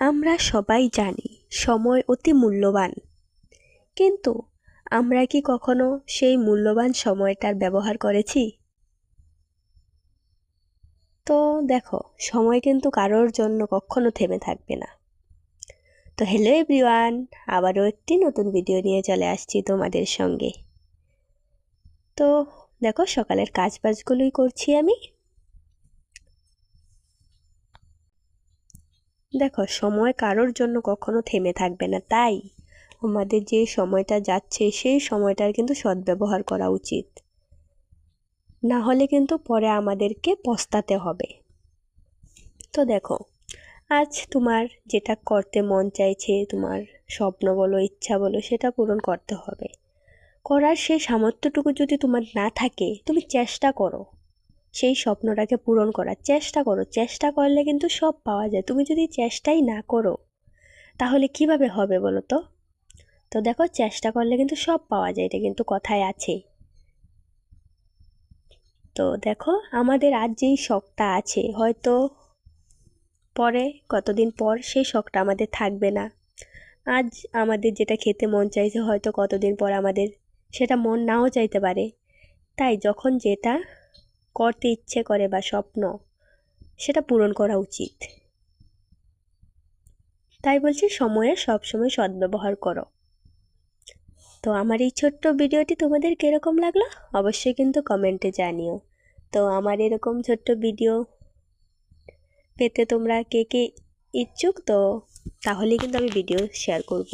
আমরা সবাই জানি সময় অতি মূল্যবান, কিন্তু আমরা কি কখনো সেই মূল্যবান সময়টার ব্যবহার করেছি? তো দেখো, সময় কিন্তু কারোর জন্য কখনো থেমে থাকবে না। তো হ্যালো এভরিওয়ান, আবারও একটি নতুন ভিডিও নিয়ে চলে আসছি তোমাদের সঙ্গে। তো দেখো, সকালের কাজবাজগুলোই করছি আমি। দেখো, সময় কারোর জন্য কখনো থেমে থাকবে না, তাই আমাদের যে সময়টা যাচ্ছে সেই সময়টার কিন্তু সদ্ব্যবহার করা উচিত, না হলে কিন্তু পরে আমাদেরকে পস্তাতে হবে। তো দেখো, আজ তোমার যেটা করতে মন চাইছে, তোমার স্বপ্ন বলো, ইচ্ছা বলো, সেটা পূরণ করতে হবে। করার সেই সামর্থ্যটুকু যদি তোমার না থাকে, তুমি চেষ্টা করো সেই স্বপ্নটাকে পূরণ করার চেষ্টা করো। চেষ্টা করলে কিন্তু সব পাওয়া যায়। তুমি যদি চেষ্টাই না করো তাহলে কিভাবে হবে বলো তো? তো দেখো, চেষ্টা করলে কিন্তু সব পাওয়া যায়, এটা কিন্তু কথায় আছে। তো দেখো, আমাদের আজ যেই শখটা আছে, হয়তো পরে কতদিন পর সেই শখটা আমাদের থাকবে না। আজ আমাদের যেটা খেতে মন চাইছে, হয়তো কতদিন পর আমাদের সেটা মন নাও চাইতে পারে। তাই যখন যেটা করতে ইচ্ছে করে বা স্বপ্ন, সেটা পূরণ করা উচিত। তাই বলছি, সময়ের সবসময় সদ্ব্যবহার করো। তো আমার এই ছোট্ট ভিডিওটি তোমাদের কীরকম লাগলো অবশ্যই কিন্তু কমেন্টে জানিও। তো আমার এরকম ছোট্ট ভিডিও পেতে তোমরা কে কে ইচ্ছুক, তো তাহলেই কিন্তু আমি ভিডিও শেয়ার করব।